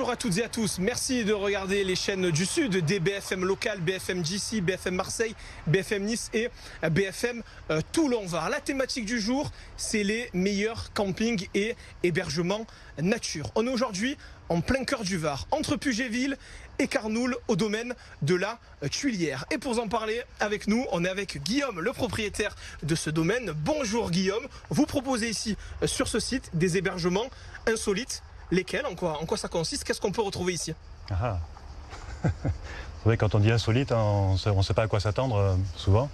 Bonjour à toutes et à tous, merci de regarder les chaînes du Sud, des BFM local, BFM GC, BFM Marseille, BFM Nice et BFM Toulon. La thématique du jour, c'est les meilleurs campings et hébergements nature. On est aujourd'hui en plein cœur du Var, entre Pugéville et Carnoul, au domaine de la Tuilière. Et pour en parler avec nous, on est avec Guillaume, le propriétaire de ce domaine. Bonjour Guillaume, vous proposez ici sur ce site des hébergements insolites. Lesquels, en quoi ça consiste? Qu'est-ce qu'on peut retrouver ici? Ah. Vous savez, quand on dit insolite, on ne sait pas à quoi s'attendre souvent.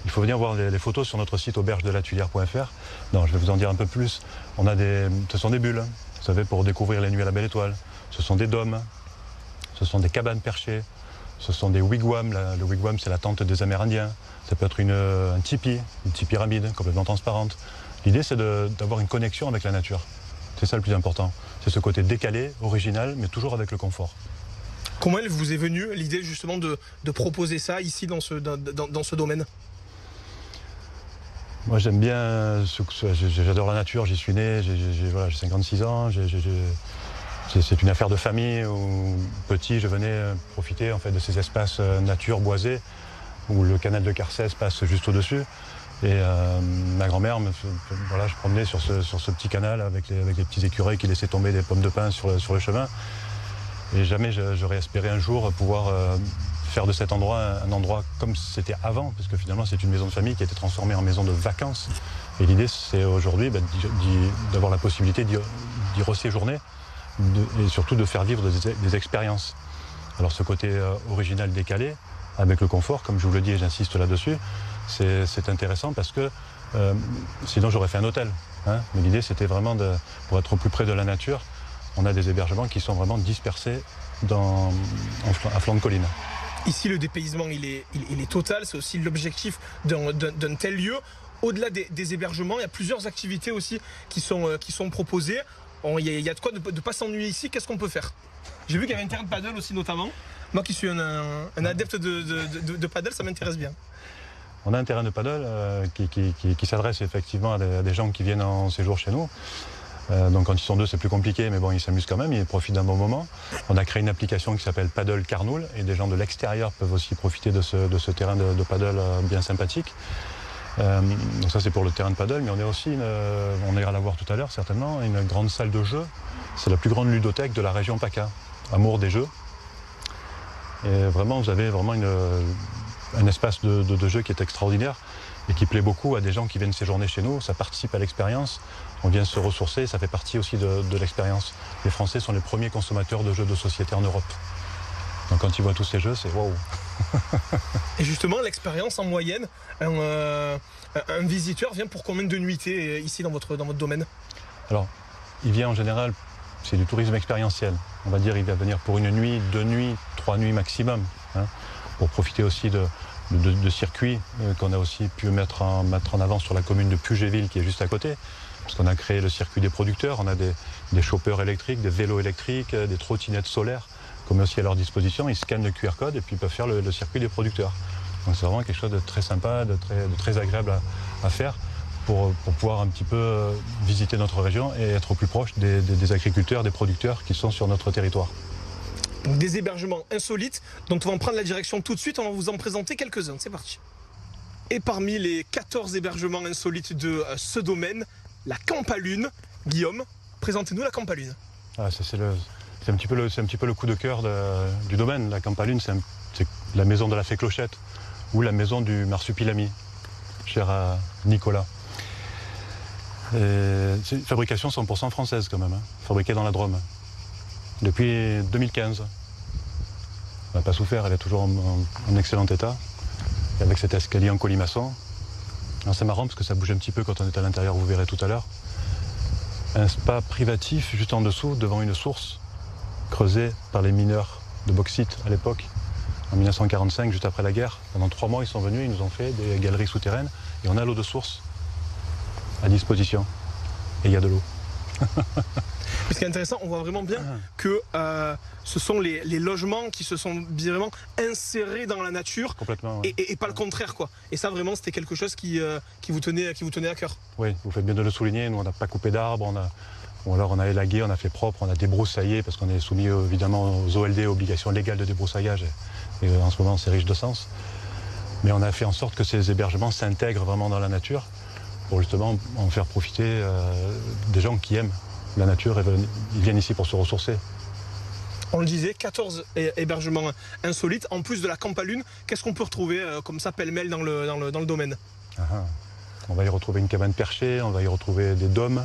Il faut venir voir les photos sur notre site aubergedelatuilière.fr. Non, je vais vous en dire un peu plus. Ce sont des bulles, vous savez, pour découvrir les nuits à la belle étoile. Ce sont des dômes, ce sont des cabanes perchées, ce sont des wigwams. Le wigwam, c'est la tente des Amérindiens. Ça peut être un tipi, une petite pyramide complètement transparente. L'idée, c'est d'avoir une connexion avec la nature. C'est ça le plus important. C'est ce côté décalé, original, mais toujours avec le confort. Comment elle vous est venue l'idée justement de proposer ça ici dans ce domaine? Moi j'aime bien, j'adore la nature, j'y suis né, j'ai 56 ans, c'est une affaire de famille où petit je venais profiter en fait, de ces espaces nature boisés où le canal de Carcès passe juste au-dessus. Et ma grand-mère, je promenais sur ce petit canal avec les petits écureuils qui laissaient tomber des pommes de pin sur le chemin. Et jamais j'aurais espéré un jour pouvoir faire de cet endroit un endroit comme c'était avant, parce que finalement c'est une maison de famille qui a été transformée en maison de vacances. Et l'idée c'est aujourd'hui d'avoir la possibilité d'y reséjourner et surtout de faire vivre des expériences. Alors ce côté original décalé, avec le confort, comme je vous le dis et j'insiste là-dessus, c'est intéressant parce que sinon j'aurais fait un hôtel. Hein. Mais l'idée c'était vraiment pour être au plus près de la nature, on a des hébergements qui sont vraiment dispersés à flanc de colline. Ici le dépaysement il est total, c'est aussi l'objectif d'un tel lieu. Au-delà des hébergements, il y a plusieurs activités aussi qui sont proposées. Il y a de quoi ne pas s'ennuyer ici. Qu'est-ce qu'on peut faire? J'ai vu qu'il y avait un terrain de paddle aussi notamment. Moi qui suis un adepte de paddle, ça m'intéresse bien. On a un terrain de paddle qui s'adresse effectivement à des gens qui viennent en séjour chez nous. Donc quand ils sont deux, c'est plus compliqué, mais bon, ils s'amusent quand même, ils profitent d'un bon moment. On a créé une application qui s'appelle Paddle Carnoul, et des gens de l'extérieur peuvent aussi profiter de ce terrain de paddle bien sympathique. Donc ça c'est pour le terrain de paddle, mais on est aussi, on ira la voir tout à l'heure certainement, une grande salle de jeu. C'est la plus grande ludothèque de la région PACA, amour des jeux. Et vraiment, vous avez vraiment un espace de jeu qui est extraordinaire et qui plaît beaucoup à des gens qui viennent séjourner chez nous. Ça participe à l'expérience, on vient se ressourcer, ça fait partie aussi de l'expérience. Les Français sont les premiers consommateurs de jeux de société en Europe. Donc quand ils voient tous ces jeux, c'est waouh. Et justement, l'expérience en moyenne, un visiteur vient pour combien de nuitées ici dans votre domaine? Alors, il vient en général, c'est du tourisme expérientiel. On va dire il va venir pour une nuit, 2 nuits, 3 nuits maximum, hein, pour profiter aussi de circuits qu'on a aussi pu mettre en avant sur la commune de Pugéville qui est juste à côté. Parce qu'on a créé le circuit des producteurs, on a des chauffeurs électriques, des vélos électriques, des trottinettes solaires qu'on met aussi à leur disposition. Ils scannent le QR code et puis ils peuvent faire le circuit des producteurs. Donc c'est vraiment quelque chose de très sympa, de très agréable à faire pour pouvoir un petit peu visiter notre région et être au plus proche des agriculteurs, des producteurs qui sont sur notre territoire. Donc des hébergements insolites dont on va en prendre la direction tout de suite, on va vous en présenter quelques-uns, c'est parti. Et parmi les 14 hébergements insolites de ce domaine, la Campalune. Guillaume, présentez-nous la Campalune. Ah, c'est un petit peu le coup de cœur du domaine. La Campalune, c'est la maison de la fée Clochette ou la maison du marsupilami, cher à Nicolas. C'est une fabrication 100% française quand même, hein, fabriquée dans la Drôme. Depuis 2015. On n'a pas souffert, elle est toujours en excellent état. Et avec cet escalier en colimaçon. C'est marrant parce que ça bouge un petit peu quand on est à l'intérieur, vous verrez tout à l'heure. Un spa privatif juste en dessous, devant une source creusée par les mineurs de bauxite à l'époque, en 1945, juste après la guerre. Pendant 3 mois, ils sont venus, ils nous ont fait des galeries souterraines et on a l'eau de source à disposition. Et il y a de l'eau. Ce qui est intéressant, on voit vraiment bien que ce sont les logements qui se sont vraiment insérés dans la nature. Complètement, ouais. et pas le contraire, quoi. Et ça vraiment c'était quelque chose qui vous tenait à cœur. Oui, vous faites bien de le souligner, nous on n'a pas coupé d'arbres, Ou alors on a élagué, on a fait propre, on a débroussaillé parce qu'on est soumis évidemment aux OLD, obligations légales de débroussaillage. Et en ce moment c'est riche de sens. Mais on a fait en sorte que ces hébergements s'intègrent vraiment dans la nature pour justement en faire profiter des gens qui aiment la nature et ils viennent ici pour se ressourcer. On le disait, 14 hébergements insolites. En plus de la camp à lune, qu'est-ce qu'on peut retrouver comme ça pêle-mêle dans le domaine? On va y retrouver une cabane perchée, on va y retrouver des dômes,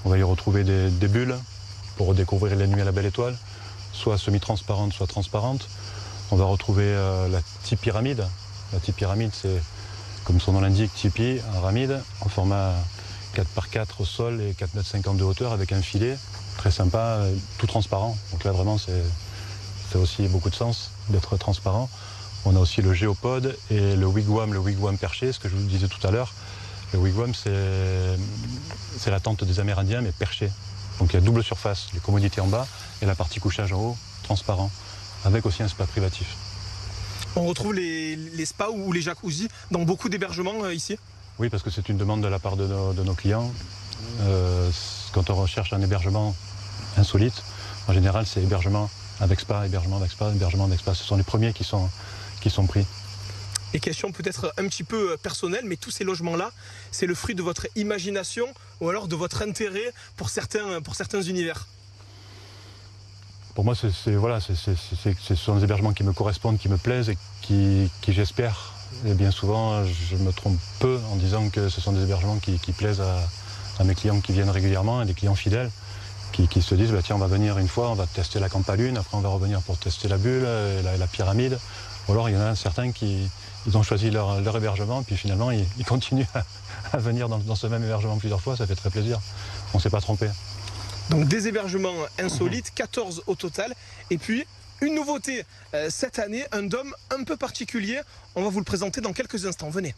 on va y retrouver des bulles pour découvrir la nuit à la belle étoile, soit semi-transparente, soit transparente. On va retrouver la tipyramide. La tipyramide, c'est, comme son nom l'indique, tipi, un ramide, en format 4x4 au sol et 4,50 m de hauteur avec un filet. Très sympa, tout transparent. Donc là, vraiment, c'est aussi beaucoup de sens d'être transparent. On a aussi le géopode et le wigwam perché, ce que je vous disais tout à l'heure. Le wigwam, c'est la tente des Amérindiens, mais perché. Donc il y a double surface, les commodités en bas et la partie couchage en haut, transparent, avec aussi un spa privatif. On retrouve les spas ou les jacuzzis dans beaucoup d'hébergements ici? Oui, parce que c'est une demande de la part de nos clients. Quand on recherche un hébergement insolite, en général, c'est hébergement avec spa, hébergement avec spa, hébergement avec spa. Ce sont les premiers qui sont pris. Et question peut-être un petit peu personnelle, mais tous ces logements-là, c'est le fruit de votre imagination ou alors de votre intérêt pour certains univers? Pour moi, ce sont des hébergements qui me correspondent, qui me plaisent et qui j'espère, et bien souvent, je me trompe peu en disant que ce sont des hébergements qui plaisent à mes clients qui viennent régulièrement, et des clients fidèles, qui se disent, bah, tiens, on va venir une fois, on va tester la camp à lune, après on va revenir pour tester la bulle, la pyramide. Ou alors il y en a certains qui ont choisi leur hébergement, puis finalement ils continuent à venir dans ce même hébergement plusieurs fois, ça fait très plaisir. On ne s'est pas trompé. Donc des hébergements insolites, 14 au total, et puis une nouveauté cette année, un dôme un peu particulier, on va vous le présenter dans quelques instants, venez.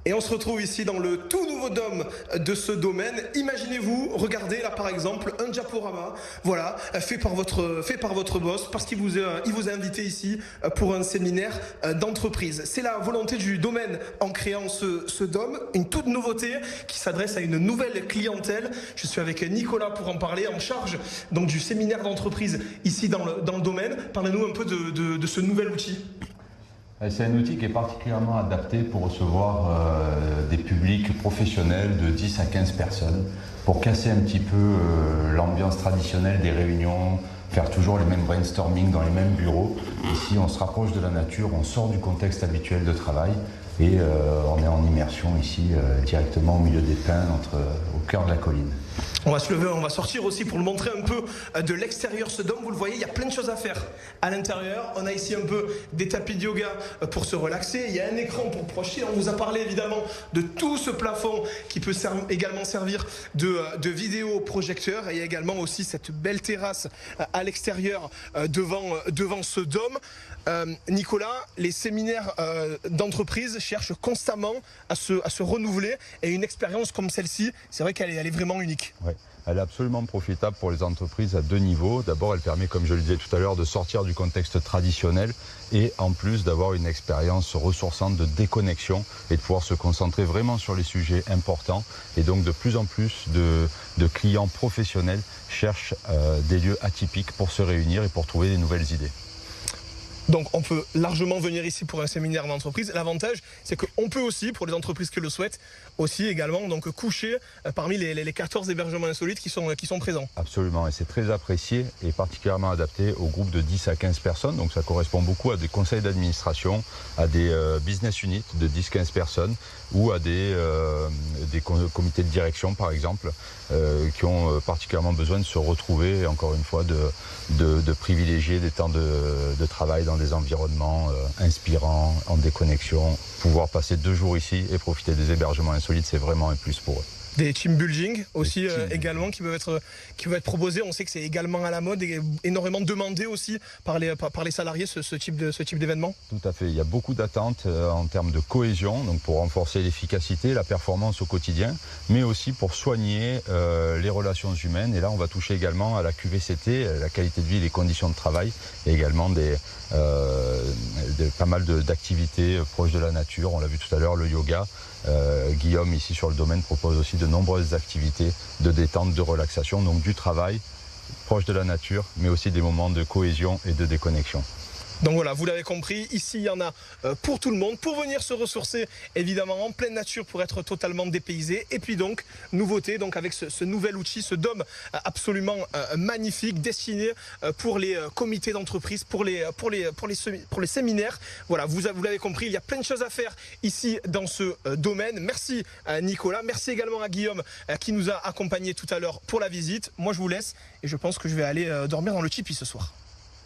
Et on se retrouve ici dans le tout nouveau dôme de ce domaine. Imaginez-vous, regardez là par exemple un diaporama, voilà, fait par votre boss parce qu'il vous a invité ici pour un séminaire d'entreprise. C'est la volonté du domaine en créant ce dôme, une toute nouveauté qui s'adresse à une nouvelle clientèle. Je suis avec Nicolas pour en parler, en charge donc du séminaire d'entreprise ici dans le domaine. Parlez-nous un peu de ce nouvel outil. C'est un outil qui est particulièrement adapté pour recevoir des publics professionnels de 10 à 15 personnes, pour casser un petit peu l'ambiance traditionnelle des réunions, faire toujours les mêmes brainstorming dans les mêmes bureaux. Ici, on se rapproche de la nature, on sort du contexte habituel de travail et on est en immersion ici, directement au milieu des pins, au cœur de la colline. On va se lever, on va sortir aussi pour le montrer un peu de l'extérieur ce dôme. Vous le voyez, il y a plein de choses à faire à l'intérieur. On a ici un peu des tapis de yoga pour se relaxer. Il y a un écran pour projeter. On vous a parlé évidemment de tout ce plafond qui peut également servir de vidéoprojecteur. Et il y a également aussi cette belle terrasse à l'extérieur devant ce dôme. Nicolas, les séminaires d'entreprise cherchent constamment à se renouveler et une expérience comme celle-ci, c'est vrai qu'elle est vraiment unique. Ouais. Elle est absolument profitable pour les entreprises à deux niveaux. D'abord, elle permet, comme je le disais tout à l'heure, de sortir du contexte traditionnel et en plus d'avoir une expérience ressourçante de déconnexion et de pouvoir se concentrer vraiment sur les sujets importants. Et donc de plus en plus de clients professionnels cherchent des lieux atypiques pour se réunir et pour trouver des nouvelles idées. Donc on peut largement venir ici pour un séminaire d'entreprise. L'avantage, c'est qu'on peut aussi, pour les entreprises qui le souhaitent, aussi également donc coucher parmi les 14 hébergements insolites qui sont présents. Absolument, et c'est très apprécié et particulièrement adapté aux groupes de 10 à 15 personnes. Donc ça correspond beaucoup à des conseils d'administration, à des business units de 10-15 personnes ou à des comités de direction par exemple, qui ont particulièrement besoin de se retrouver et encore une fois de privilégier des temps de travail dans des environnements inspirants, en déconnexion. Pouvoir passer 2 jours ici et profiter des hébergements insolites, c'est vraiment un plus pour eux. Des team building aussi également qui peuvent être proposés. On sait que c'est également à la mode et énormément demandé aussi par les salariés ce type d'événement. Tout à fait. Il y a beaucoup d'attentes en termes de cohésion, donc pour renforcer l'efficacité, la performance au quotidien, mais aussi pour soigner les relations humaines. Et là, on va toucher également à la QVCT, la qualité de vie et les conditions de travail, et également pas mal d'activités proches de la nature. On l'a vu tout à l'heure, le yoga. Guillaume, ici sur le domaine, propose aussi de nombreuses activités de détente, de relaxation, donc du travail proche de la nature, mais aussi des moments de cohésion et de déconnexion. Donc voilà, vous l'avez compris, ici il y en a pour tout le monde, pour venir se ressourcer évidemment en pleine nature pour être totalement dépaysé. Et puis donc, nouveauté, donc avec ce nouvel outil, ce dôme absolument magnifique, destiné pour les comités d'entreprise, pour les séminaires. Voilà, vous l'avez compris, il y a plein de choses à faire ici dans ce domaine. Merci Nicolas, merci également à Guillaume qui nous a accompagnés tout à l'heure pour la visite. Moi je vous laisse et je pense que je vais aller dormir dans le tipi ce soir.